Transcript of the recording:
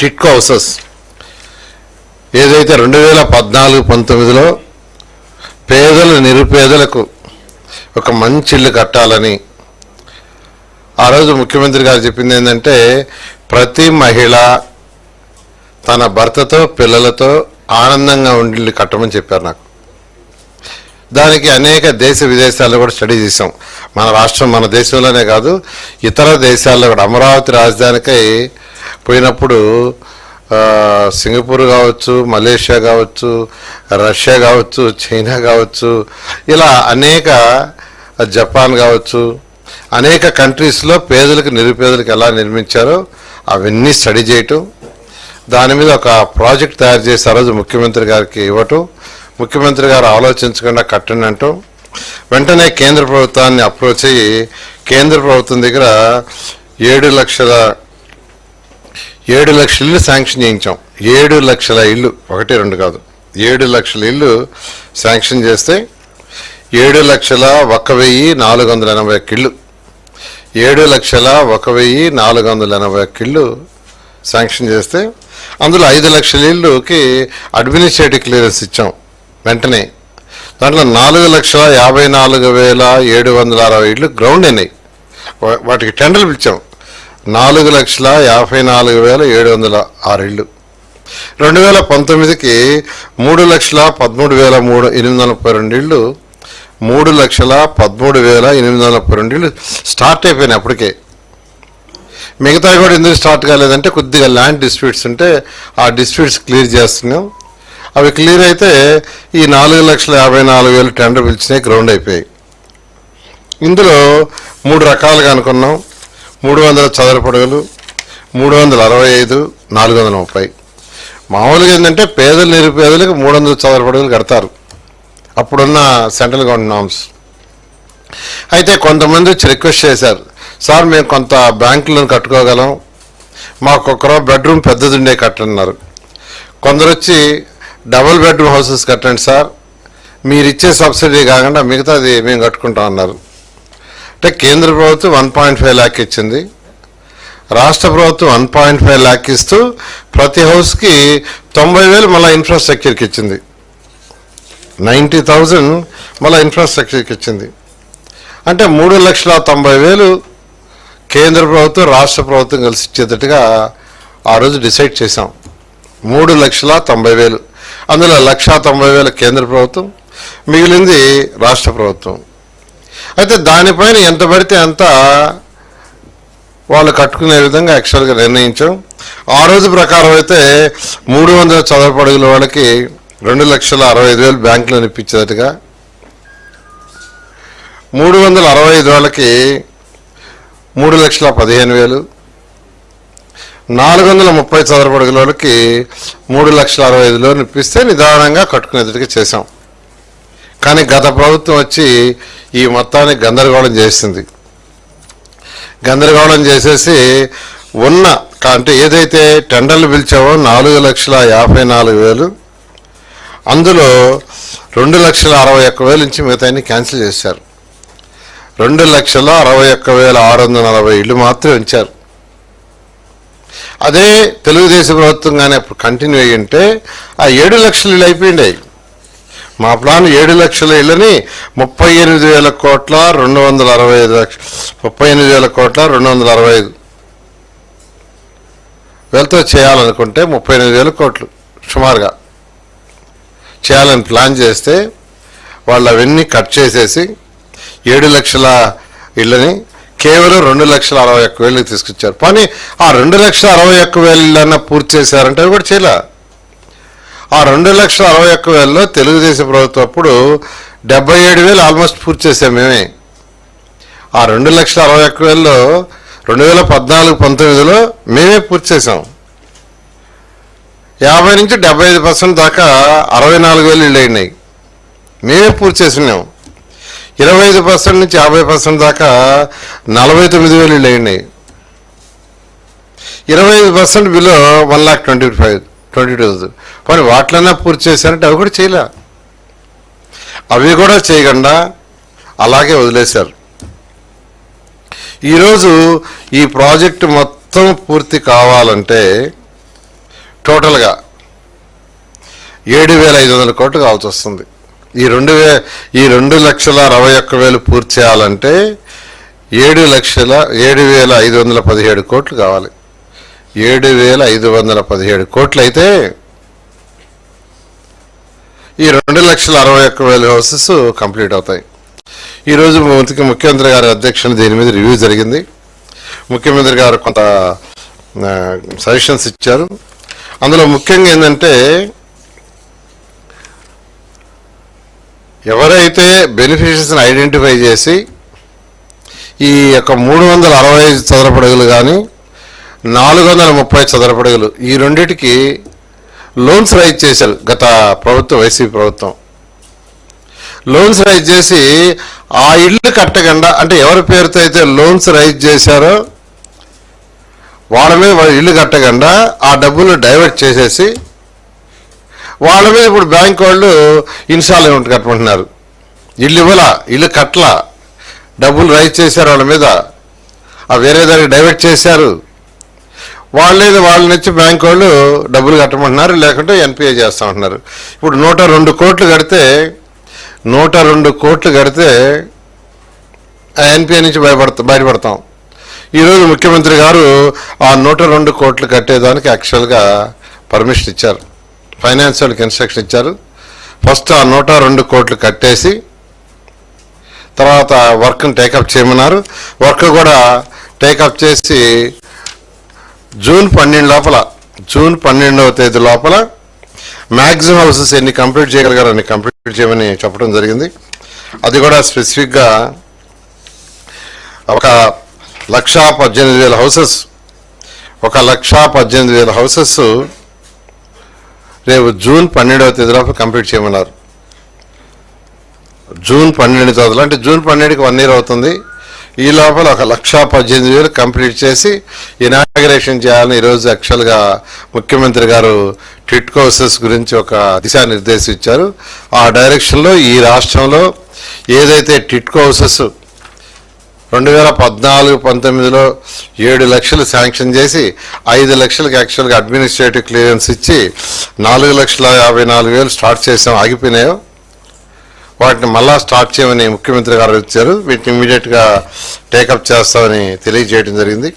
TIDCO houses ఏదైతే 2014-19లో పేదలు నిరుపేదలకు ఒక మంచి ఇల్లు కట్టాలని ఆ రోజు ముఖ్యమంత్రి గారు చెప్పింది ఏంటంటే ప్రతి మహిళ తన భర్తతో పిల్లలతో ఆనందంగా ఉండి ఇల్లు కట్టమని చెప్పారు నాకు. దానికి అనేక దేశ విదేశాల్లో కూడా స్టడీ చేసాం. మన రాష్ట్రం మన దేశంలోనే కాదు ఇతర దేశాల్లో కూడా. అమరావతి రాజధానికై పోయినప్పుడు సింగపూర్ కావచ్చు, మలేషియా కావచ్చు, రష్యా కావచ్చు, చైనా కావచ్చు, ఇలా అనేక జపాన్ కావచ్చు, అనేక కంట్రీస్లో పేదలకు నిరుపేదలకు ఎలా నిర్మించారో అవన్నీ స్టడీ చేయటం, దాని మీద ఒక ప్రాజెక్ట్ తయారు చేసి ఆ రోజు ముఖ్యమంత్రి గారికి ఇవ్వటం, ముఖ్యమంత్రి గారు ఆలోచించకుండా కట్టండి అంటాం. వెంటనే కేంద్ర ప్రభుత్వాన్ని అప్రోచ్ అయ్యి కేంద్ర ప్రభుత్వం దగ్గర 7 లక్షల ఇల్లు శాంక్షన్ చేయించాం. 7 లక్షల ఇల్లు, 1-2 కాదు, 7 లక్షల ఇల్లు శాంక్షన్ చేస్తే 7,01,481 ఇళ్ళు, 7,01,481 ఇళ్ళు శాంక్షన్ చేస్తే అందులో 5 లక్షల ఇళ్ళుకి అడ్మినిస్ట్రేటివ్ క్లియరెన్స్ ఇచ్చాం వెంటనే. దాంట్లో 4,54,760 ఇళ్ళు గ్రౌండ్ అయినాయి, వాటికి టెండర్లు పిలిచాం. 4,54,706 ఇళ్ళు. 2019కి 3,13,832 ఇళ్ళు, 3,13,832 ఇళ్ళు స్టార్ట్ అయిపోయినాయి అప్పటికే. మిగతా కూడా ఎందుకు స్టార్ట్ కాలేదంటే కొద్దిగా ల్యాండ్ డిస్ప్యూట్స్ ఉంటే ఆ డిస్ప్యూట్స్ క్లియర్ చేస్తున్నాం. అవి క్లియర్ అయితే ఈ 4,54,000 టెండర్ పిలిచినాయి, గ్రౌండ్ అయిపోయాయి. ఇందులో 3 రకాలుగా అనుకున్నాం. 300 చదరపు అడుగులు, 365, 430. మామూలుగా ఏంటంటే పేదలు నిరుపేదలకు 300 చదరపు అడుగులు కడతారు అప్పుడున్న సెంట్రల్ గవర్నమెంట్ నామ్స్. అయితే కొంతమంది వచ్చి రిక్వెస్ట్ చేశారు, సార్ మేము కొంత బ్యాంకులను కట్టుకోగలం, మాకు ఒక బెడ్రూమ్ పెద్దది ఉండే కట్టన్నారు. కొందరు వచ్చి డబుల్ బెడ్రూమ్ హౌసెస్ కట్టండి సార్, మీరు ఇచ్చే సబ్సిడీ కాకుండా మిగతాది మేము కట్టుకుంటాం అన్నారు. అంటే కేంద్ర ప్రభుత్వం 1.5 lakh ఇచ్చింది, రాష్ట్ర ప్రభుత్వం 1.5 lakh ఇస్తూ ప్రతి హౌస్కి 90,000 మళ్ళీ ఇన్ఫ్రాస్ట్రక్చర్కి ఇచ్చింది, 90,000 మళ్ళీ ఇన్ఫ్రాస్ట్రక్చర్కి ఇచ్చింది. అంటే 3,90,000 కేంద్ర ప్రభుత్వం రాష్ట్ర ప్రభుత్వం కలిసి ఇచ్చేటట్టుగా ఆ రోజు డిసైడ్ చేశాం. 3,90,000, అందులో 1,90,000 కేంద్ర ప్రభుత్వం, మిగిలింది రాష్ట్ర ప్రభుత్వం. అయితే దానిపైన ఎంత పడితే అంత వాళ్ళు కట్టుకునే విధంగా యాక్చువల్గా నిర్ణయించాం. ఆ రోజు ప్రకారం అయితే 300 చదరపు అడుగుల వాళ్ళకి 2,65,000 బ్యాంకులో ఇప్పించేటట్టుగా, 365 వాళ్ళకి 3,15,000, 430 చదరపు అడుగుల వాళ్ళకి 3,65,000 ఇప్పిస్తే నిదానంగా కట్టుకునేటట్టుగా చేశాం. కానీ గత ప్రభుత్వం వచ్చి ఈ మొత్తాన్ని గందరగోళం చేసింది. గందరగోళం చేసేసి ఉన్న అంటే ఏదైతే టెండర్లు పిలిచావో 4,54,000 అందులో 2,61,000 నుంచి మిగతాన్ని క్యాన్సిల్ చేశారు. 2,61,640 ఇళ్ళు మాత్రమే ఉంచారు. అదే తెలుగుదేశం ప్రభుత్వం కానీ అప్పుడు కంటిన్యూ అయ్యి ఉంటే ఆ 7 లక్షల ఇళ్ళు అయిపోయింది. మా ప్లాన్ 7 లక్షల ఇళ్ళని 38,000 కోట్ల 265 లక్షలు, 38,000 కోట్ల 265 వేలతో చేయాలనుకుంటే 38,000 కోట్లు సుమారుగా చేయాలని ప్లాన్ చేస్తే వాళ్ళు అవన్నీ కట్ చేసేసి 7 లక్షల ఇళ్ళని కేవలం 2,61,000 తీసుకొచ్చారు. కానీ ఆ 2,61,000 ఇళ్ళన్నా పూర్తి చేశారంటే అవి కూడా చేయలే. ఆ 2,61,000లో తెలుగుదేశం ప్రభుత్వం అప్పుడు 77,000 ఆల్మోస్ట్ పూర్తి చేసాం మేమే. ఆ 2,61,000లో 2014-19లో మేమే పూర్తి చేసాం. 50 నుంచి 75% దాకా 64,000 ఇళ్ళు అయినాయి, మేమే పూర్తి చేసినాం. 25% నుంచి 50% దాకా 49,000 ఇళ్ళు అయినాయి. 25% బిలో 1,22,000. కానీ వాటిలన్నా పూర్తి చేశారంటే అవి కూడా చేయలే. అవి కూడా చేయకుండా అలాగే వదిలేశారు. ఈరోజు ఈ ప్రాజెక్టు మొత్తం పూర్తి కావాలంటే టోటల్గా 7,500 కోట్లు కావాల్సి వస్తుంది. ఈ 2,61,000 పూర్తి చేయాలంటే 7,0517 కోట్లు కావాలి. 7,517 కోట్లు అయితే ఈ 2,61,000 హౌసెస్ కంప్లీట్ అవుతాయి. ఈరోజు ముఖ్యమంత్రి గారి అధ్యక్షతన దీని మీద రివ్యూ జరిగింది. ముఖ్యమంత్రి గారు కొంత సజెషన్స్ ఇచ్చారు. అందులో ముఖ్యంగా ఏంటంటే, ఎవరైతే బెనిఫిషరీస్ని ఐడెంటిఫై చేసి ఈ యొక్క 365 చదరపడుగులు కానీ 430 చదరపడుగులు ఈ రెండిటికి లోన్స్ రైజ్ చేశారు గత ప్రభుత్వం, వైసీపీ ప్రభుత్వం. లోన్స్ రైజ్ చేసి ఆ ఇల్లు కట్టకుండా, అంటే ఎవరి పేరుతో అయితే లోన్స్ రైజ్ చేశారో వాళ్ళ మీద ఇల్లు కట్టకుండా ఆ డబ్బులు డైవర్ట్ చేసేసి వాళ్ళ మీద ఇప్పుడు బ్యాంక్ వాళ్ళు ఇన్స్టాల్మెంట్ కట్టమంటున్నారు. ఇల్లు ఇవ్వాల, ఇల్లు కట్టల, డబ్బులు రైజ్ చేశారు వాళ్ళ మీద, ఆ వేరే దానికి డైవర్ట్ చేశారు. వాళ్ళ నుంచి బ్యాంక్ వాళ్ళు డబ్బులు కట్టమంటున్నారు, లేకుంటే ఎన్పిఏ చేస్తామంటున్నారు. ఇప్పుడు 102 కోట్లు కడితే 102 కోట్లు కడితే ఆ ఎన్పిఏ నుంచి బయటపడతాం. ఈరోజు ముఖ్యమంత్రి గారు ఆ 102 కోట్లు కట్టేదానికి యాక్చువల్గా పర్మిషన్ ఇచ్చారు, ఫైనాన్స్ వాళ్ళకి ఇన్స్ట్రక్షన్ ఇచ్చారు. ఫస్ట్ ఆ 102 కోట్లు కట్టేసి తర్వాత వర్క్ని టేకప్ చేయమన్నారు. వర్క్ కూడా టేకప్ చేసి జూన్ 12వ తేదీ లోపల మ్యాక్సిమం హౌసెస్ ఎన్ని కంప్లీట్ చేయగలిగారో అన్ని కంప్లీట్ చేయమని చెప్పడం జరిగింది. అది కూడా స్పెసిఫిక్గా 1,18,000 హౌసెస్, 1,18,000 హౌసెస్ రేపు జూన్ 12వ తేదీ లోపల కంప్లీట్ చేయమన్నారు. జూన్ 12 తేదీలో, అంటే జూన్ 12కి 1 year అవుతుంది. ఈ లోపల 1,18,000 కంప్లీట్ చేసి ఇనాగరేషన్ చేయాలని ఈరోజు యాక్చువల్గా ముఖ్యమంత్రి గారు టిట్కో హౌసెస్ గురించి ఒక దిశానిర్దేశం ఇచ్చారు. ఆ డైరెక్షన్లో ఈ రాష్ట్రంలో ఏదైతే టిట్కో హౌసెస్ 2014-19లో 7 లక్షలు శాంక్షన్ చేసి 5 లక్షలకి యాక్చువల్గా అడ్మినిస్ట్రేటివ్ క్లియరెన్స్ ఇచ్చి 4,54,000 స్టార్ట్ చేసాం, ఆగిపోయినాయో వాటిని మళ్ళా స్టార్ట్ చేయమని ముఖ్యమంత్రి గారు ఇచ్చారు. వీటిని ఇమీడియట్గా టేకప్ చేస్తామని తెలియజేయడం జరిగింది.